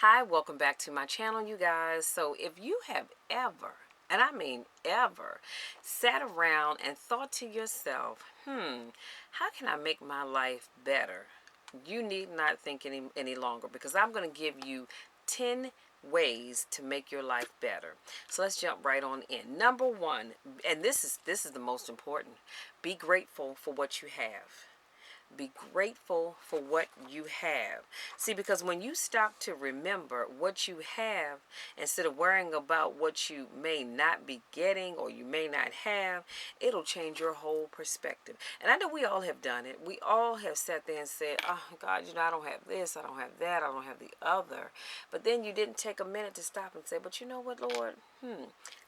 Hi, welcome back to my channel, you guys. So if you have ever, and I mean ever, sat around and thought to yourself, how can I make my life better? You need not think any longer, because I'm going to give you 10 ways to make your life better. So let's jump right on in. Number one, and this is the most important. Be grateful for what you have. Be grateful for what you have. See, because when you stop to remember what you have instead of worrying about what you may not be getting or you may not have, it'll change your whole perspective. And I know we all have done it. We all have sat there and said, oh God, I don't have this, I don't have that, I don't have the other. But then you didn't take a minute to stop and say, but you know what, Lord?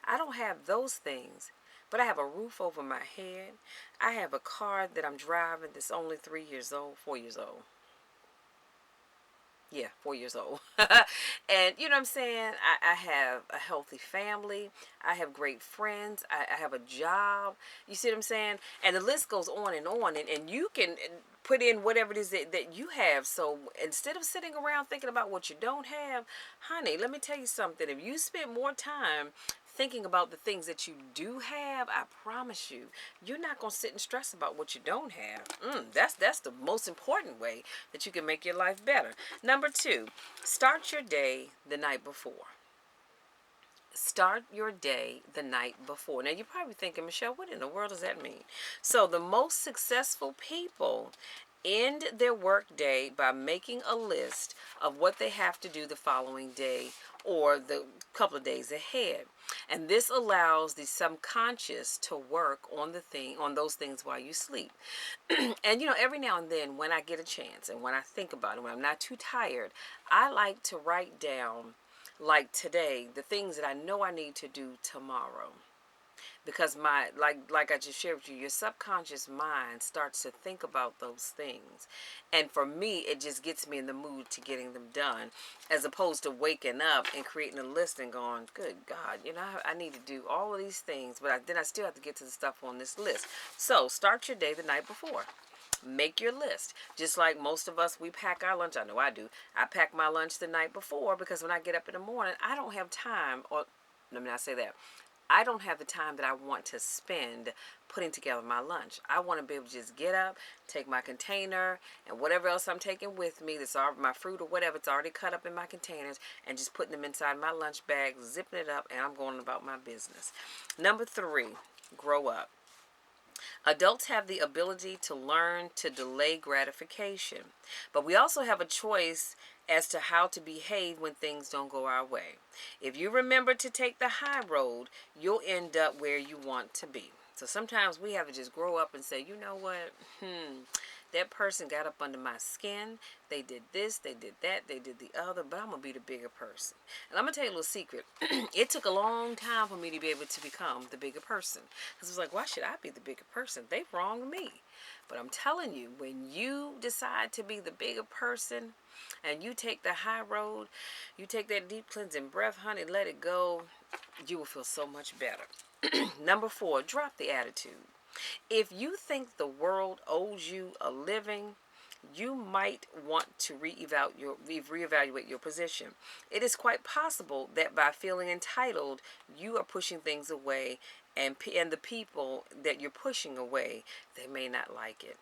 I don't have those things, but I have a roof over my head. I have a car that I'm driving that's only 3 years old, 4 years old. Yeah, 4 years old. And you know what I'm saying? I have a healthy family. I have great friends. I have a job. You see what I'm saying? And the list goes on and on. And you can put in whatever it is that you have. So instead of sitting around thinking about what you don't have, honey, let me tell you something. If you spend more time thinking about the things that you do have, I promise you, you're not gonna sit and stress about what you don't have. That's the most important way that you can make your life better. Number two, start your day the night before. Start your day the night before. Now you're probably thinking, Michelle, what in the world does that mean? So the most successful people end their work day by making a list of what they have to do the following day or the couple of days ahead. And this allows the subconscious to work on those things while you sleep. And every now and then when I get a chance and when I think about it, when I'm not too tired, I like to write down, like today, the things that I know I need to do tomorrow. Because my like I just shared with you, your subconscious mind starts to think about those things. And for me, it just gets me in the mood to getting them done, as opposed to waking up and creating a list and going, good God, I need to do all of these things, but then I still have to get to the stuff on this list. So start your day the night before. Make your list. Just like most of us, we pack our lunch. I know I do. I pack my lunch the night before, because when I get up in the morning, I don't have time, or let me not say that. I don't have the time that I want to spend putting together my lunch. I want to be able to just get up, take my container, and whatever else I'm taking with me, that's already my fruit or whatever, it's already cut up in my containers, and just putting them inside my lunch bag, zipping it up, and I'm going about my business. Number three, grow up. Adults have the ability to learn to delay gratification, but we also have a choice as to how to behave when things don't go our way. If you remember to take the high road, you'll end up where you want to be. So sometimes we have to just grow up and say, you know what? That person got up under my skin. They did this, they did that, they did the other, but I'm going to be the bigger person. And I'm going to tell you a little secret. It took a long time for me to be able to become the bigger person. Because it was like, why should I be the bigger person? They've wronged me. But I'm telling you, when you decide to be the bigger person and you take the high road, you take that deep cleansing breath, honey, let it go, you will feel so much better. Number four, drop the attitude. If you think the world owes you a living, you might want to reevaluate your position. It is quite possible that by feeling entitled, you are pushing things away, and the people that you're pushing away, they may not like it.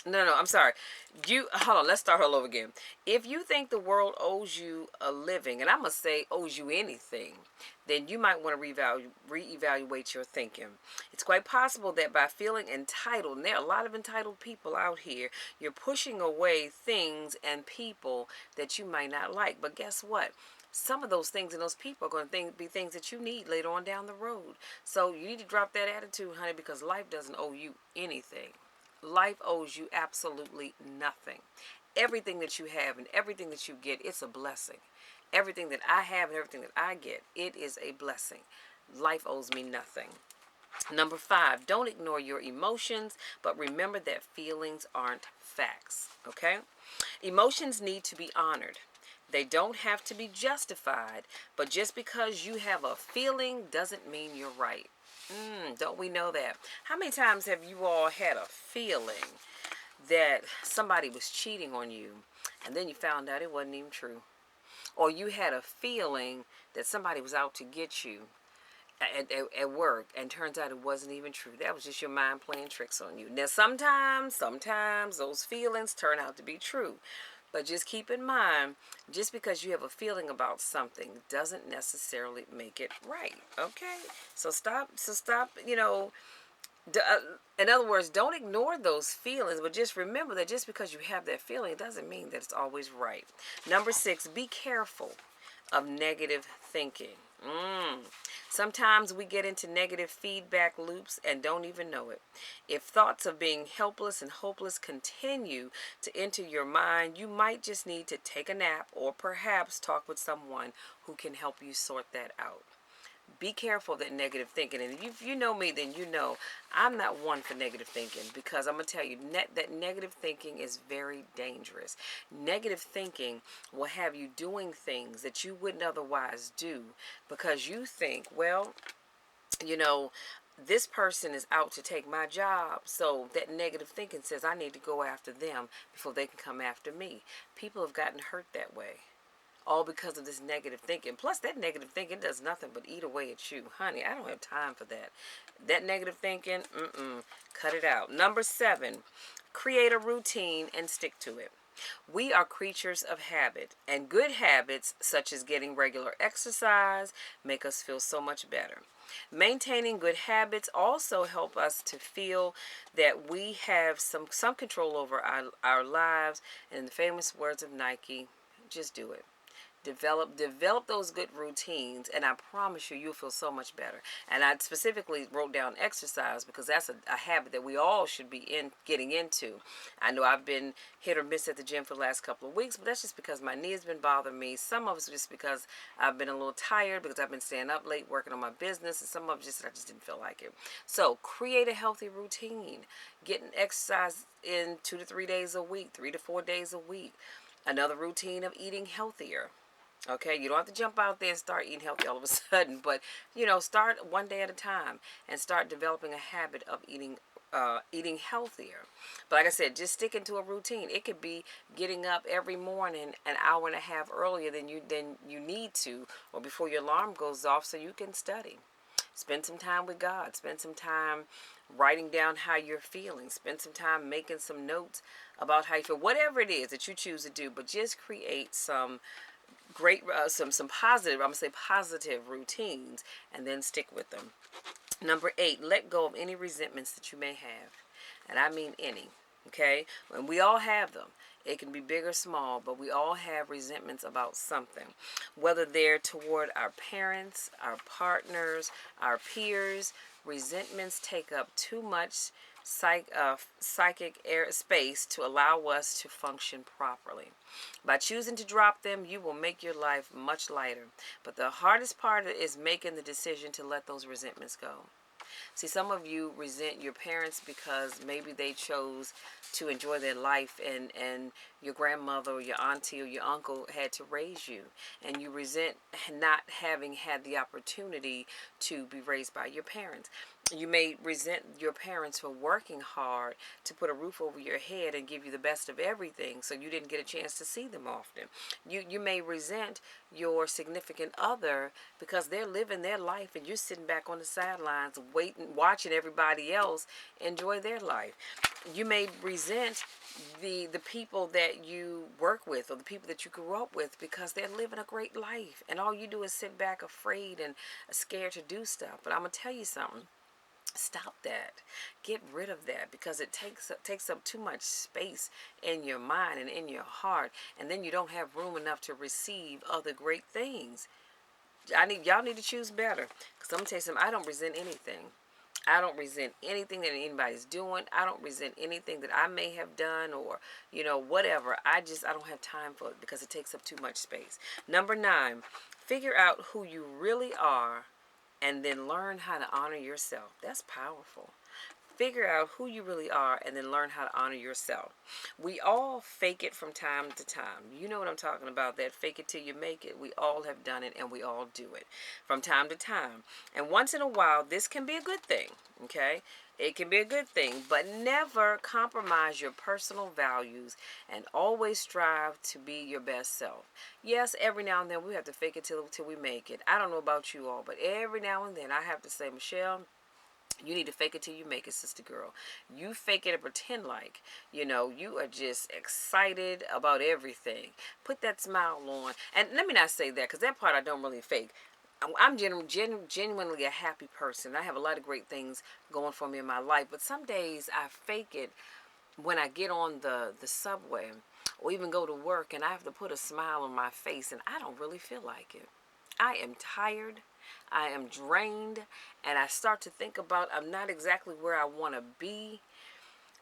No, I'm sorry. Hold on. Let's start all over again. If you think the world owes you a living, and I'm gonna say owes you anything, then you might want to reevaluate your thinking. It's quite possible that by feeling entitled, and there are a lot of entitled people out here, you're pushing away things and people that you might not like. But guess what? Some of those things and those people are going to be things that you need later on down the road. So you need to drop that attitude, honey, because life doesn't owe you anything. Life owes you absolutely nothing. Everything that you have and everything that you get, it's a blessing. Everything that I have and everything that I get, it is a blessing. Life owes me nothing. Number five, don't ignore your emotions, but remember that feelings aren't facts, okay? Emotions need to be honored. They don't have to be justified, but just because you have a feeling doesn't mean you're right. Don't we know that? How many times have you all had a feeling that somebody was cheating on you, and then you found out it wasn't even true? or you had a feeling that somebody was out to get you at work, and turns out it wasn't even true. That was just your mind playing tricks on you. Now sometimes those feelings turn out to be true. But just keep in mind, just because you have a feeling about something doesn't necessarily make it right. Okay? So stop, in other words, don't ignore those feelings, but just remember that just because you have that feeling, it doesn't mean that it's always right. Number 6, be careful of negative thinking. Sometimes we get into negative feedback loops and don't even know it. If thoughts of being helpless and hopeless continue to enter your mind, you might just need to take a nap or perhaps talk with someone who can help you sort that out. Be careful of that negative thinking. And if you know me, then you know I'm not one for negative thinking, because I'm going to tell you that negative thinking is very dangerous. Negative thinking will have you doing things that you wouldn't otherwise do because you think, well, you know, this person is out to take my job. So that negative thinking says I need to go after them before they can come after me. People have gotten hurt that way, all because of this negative thinking. Plus, that negative thinking does nothing but eat away at you. Honey, I don't have time for that. That negative thinking, cut it out. Number 7, create a routine and stick to it. We are creatures of habit, and good habits, such as getting regular exercise, make us feel so much better. Maintaining good habits also help us to feel that we have some control over our lives. And in the famous words of Nike, just do it. Develop those good routines, and I promise you, you'll feel so much better. And I specifically wrote down exercise because that's a habit that we all should be getting into. I know I've been hit or miss at the gym for the last couple of weeks, but that's just because my knee has been bothering me. Some of it's just because I've been a little tired because I've been staying up late working on my business, and some of it just I just didn't feel like it. So create a healthy routine. Getting exercise in 2 to 3 days a week, 3 to 4 days a week. Another routine of eating healthier. Okay, you don't have to jump out there and start eating healthy all of a sudden, but start one day at a time and start developing a habit of eating healthier. But like I said, just sticking to a routine. It could be getting up every morning an hour and a half earlier than you need to, or before your alarm goes off, so you can study. Spend some time with God. Spend some time writing down how you're feeling. Spend some time making some notes about how you feel. Whatever it is that you choose to do, but just create some some positive, I'm gonna say positive routines, and then stick with them. Number 8, let go of any resentments that you may have, and I mean any. Okay, and we all have them. It can be big or small, but we all have resentments about something, whether they're toward our parents, our partners, our peers. Resentments take up too much psychic air space to allow us to function properly. By choosing to drop them, you will make your life much lighter. But the hardest part is making the decision to let those resentments go. See, some of you resent your parents because maybe they chose to enjoy their life, and your grandmother or your auntie or your uncle had to raise you, and you resent not having had the opportunity to be raised by your parents. You may resent your parents for working hard to put a roof over your head and give you the best of everything, so you didn't get a chance to see them often. You may resent your significant other because they're living their life and you're sitting back on the sidelines waiting, watching everybody else enjoy their life. You may resent the people that you work with or the people that you grew up with because they're living a great life, and all you do is sit back afraid and scared to do stuff. But I'm gonna tell you something. Stop that. Get rid of that, because it takes up too much space in your mind and in your heart, and then you don't have room enough to receive other great things. Y'all need to choose better, because I'm gonna tell you something. I don't resent anything. I don't resent anything that anybody's doing. I don't resent anything that I may have done, or whatever. I don't have time for it because it takes up too much space. Number 9, figure out who you really are and then learn how to honor yourself. That's powerful. Figure out who you really are and then learn how to honor yourself. We all fake it from time to time. You know what I'm talking about, that fake it till you make it. We all have done it and we all do it from time to time. And once in a while, this can be a good thing, okay? It can be a good thing, but never compromise your personal values and always strive to be your best self. Yes, every now and then we have to fake it till we make it. I don't know about you all, but every now and then I have to say, Michelle, you need to fake it till you make it, sister girl. You fake it and pretend like, you are just excited about everything. Put that smile on. And let me not say that, because that part I don't really fake. I'm genuinely a happy person. I have a lot of great things going for me in my life. But some days I fake it when I get on the subway or even go to work and I have to put a smile on my face and I don't really feel like it. I am tired. I am drained. And I start to think about I'm not exactly where I want to be.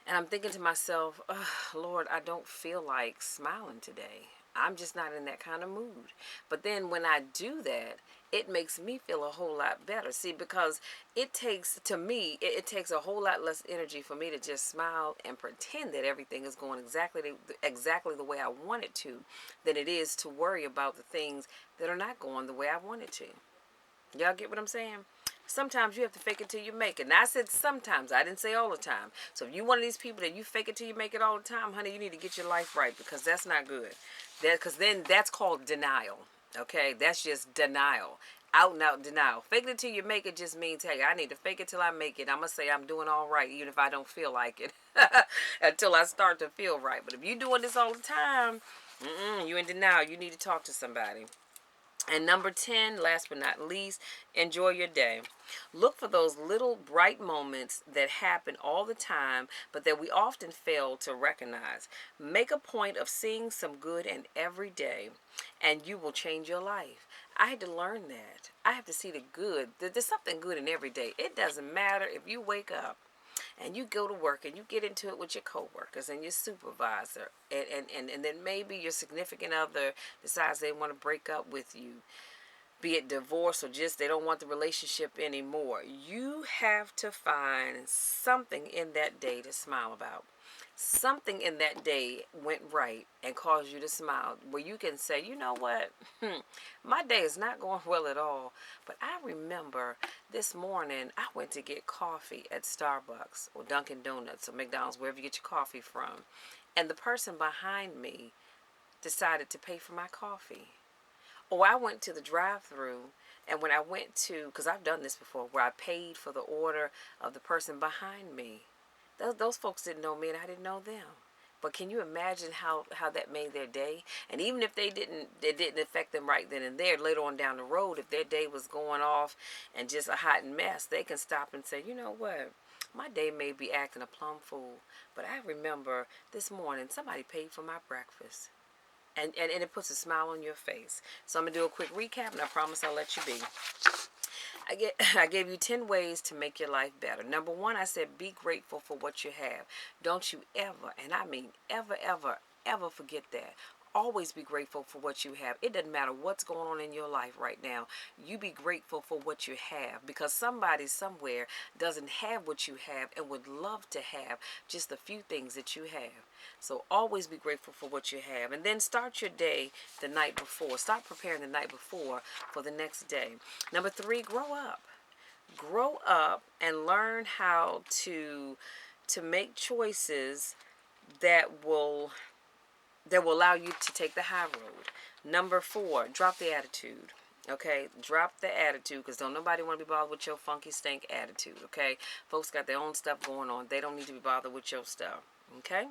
And I'm thinking to myself, Lord, I don't feel like smiling today. I'm just not in that kind of mood. But then when I do that, it makes me feel a whole lot better. See, because it takes, to me, it takes a whole lot less energy for me to just smile and pretend that everything is going exactly the way I want it to, than it is to worry about the things that are not going the way I want it to. Y'all get what I'm saying? Sometimes you have to fake it till you make it. Now I said sometimes. I didn't say all the time. So if you're one of these people that you fake it till you make it all the time, honey, you need to get your life right, because that's not good. Because then that's called denial. Okay, that's just denial. Out and out denial. Fake it till you make it just means, hey, I need to fake it till I make it. I'm gonna say I'm doing all right, even if I don't feel like it, until I start to feel right. But if you're doing this all the time, you in denial. You need to talk to somebody. And number 10, last but not least, enjoy your day. Look for those little bright moments that happen all the time, but that we often fail to recognize. Make a point of seeing some good in every day, and you will change your life. I had to learn that. I have to see the good. There's something good in every day. It doesn't matter if you wake up and you go to work and you get into it with your coworkers and your supervisor, and then maybe your significant other decides they want to break up with you, be it divorce or just they don't want the relationship anymore. You have to find something in that day to smile about. Something in that day went right and caused you to smile, where you can say, you know what, my day is not going well at all, but I remember this morning I went to get coffee at Starbucks or Dunkin' Donuts or McDonald's, wherever you get your coffee from, and the person behind me decided to pay for my coffee. Or I went to the drive-through, and when I went to, because I've done this before, where I paid for the order of the person behind me. Those folks didn't know me and I didn't know them. But can you imagine how that made their day? And even if it didn't affect them right then and there, later on down the road, if their day was going off and just a hot mess, they can stop and say, you know what? My day may be acting a plumb fool, but I remember this morning somebody paid for my breakfast. And it puts a smile on your face. So I'm going to do a quick recap, and I promise I'll let you be. I gave you 10 ways to make your life better. Number 1, I said be grateful for what you have. Don't you ever, and I mean ever, ever, ever forget that. Always be grateful for what you have. It doesn't matter what's going on in your life right now. You be grateful for what you have, because somebody somewhere doesn't have what you have and would love to have just a few things that you have. So always be grateful for what you have. And then start your day the night before. Start preparing the night before for the next day. Number 3, grow up. Grow up and learn how to make choices that will allow you to take the high road. Number 4, drop the attitude. Okay, drop the attitude, because don't nobody want to be bothered with your funky stank attitude. Okay, folks got their own stuff going on. They don't need to be bothered with your stuff. Okay,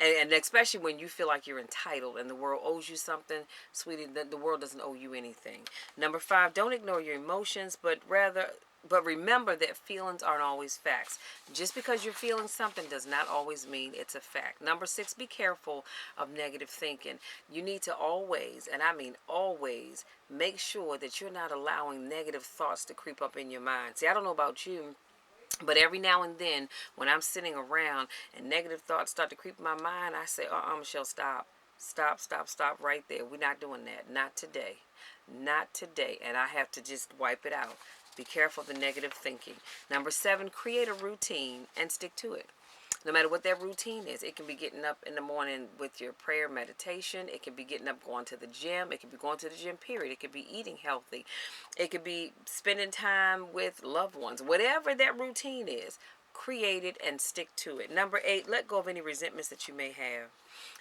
and especially when you feel like you're entitled and the world owes you something, sweetie, the world doesn't owe you anything. Number 5, don't ignore your emotions, but remember that feelings aren't always facts. Just because you're feeling something does not always mean it's a fact. Number 6, be careful of negative thinking. You need to always, and I mean always, make sure that you're not allowing negative thoughts to creep up in your mind. See, I don't know about you, but every now and then, when I'm sitting around and negative thoughts start to creep in my mind, I say, Michelle, stop. Stop, stop, stop right there. We're not doing that. Not today. Not today. And I have to just wipe it out. Be careful of the negative thinking. Number 7, create a routine and stick to it. No matter what that routine is, it can be getting up in the morning with your prayer meditation. It can be getting up going to the gym. It can be going to the gym, period. It could be eating healthy. It could be spending time with loved ones. Whatever that routine is, create it and stick to it. Number 8, let go of any resentments that you may have.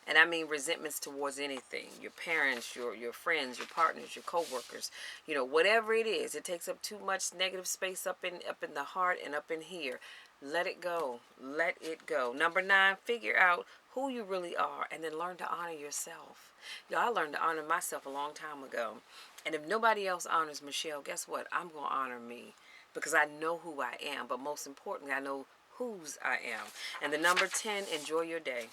And I mean resentments towards anything. Your parents, your friends, your partners, your co-workers. Whatever it is, it takes up too much negative space up in the heart and up in here. Let it go. Let it go. Number 9, figure out who you really are and then learn to honor yourself. I learned to honor myself a long time ago. And if nobody else honors Michelle, guess what? I'm going to honor me because I know who I am. But most importantly, I know whose I am. And the number 10, enjoy your day.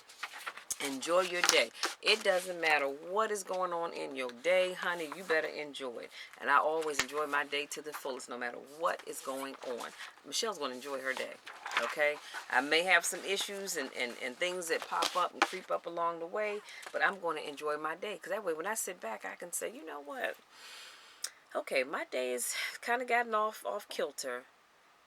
Enjoy your day. It doesn't matter what is going on in your day, honey. You better enjoy it. And I always enjoy my day to the fullest, no matter what is going on. Michelle's going to enjoy her day. Okay? I may have some issues and things that pop up and creep up along the way, but I'm going to enjoy my day. Because that way, when I sit back, I can say, you know what? Okay, my day has kind of gotten off kilter.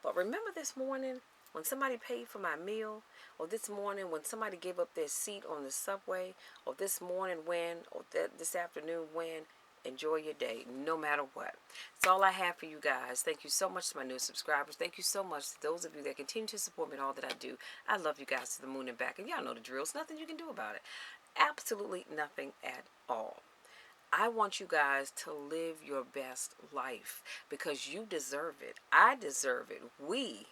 But remember this morning when somebody paid for my meal, or this morning when somebody gave up their seat on the subway, or this morning when, or this afternoon when, enjoy your day, no matter what. That's all I have for you guys. Thank you so much to my new subscribers. Thank you so much to those of you that continue to support me in all that I do. I love you guys to the moon and back, and y'all know the drill. There's nothing you can do about it. Absolutely nothing at all. I want you guys to live your best life because you deserve it. I deserve it. We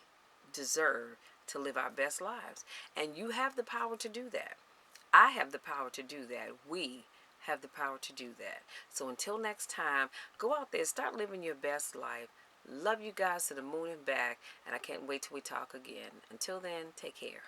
deserve to live our best lives. And you have the power to do that. I have the power to do that. We have the power to do that. So until next time, go out there, start living your best life. Love you guys to the moon and back. And I can't wait till we talk again. Until then, take care.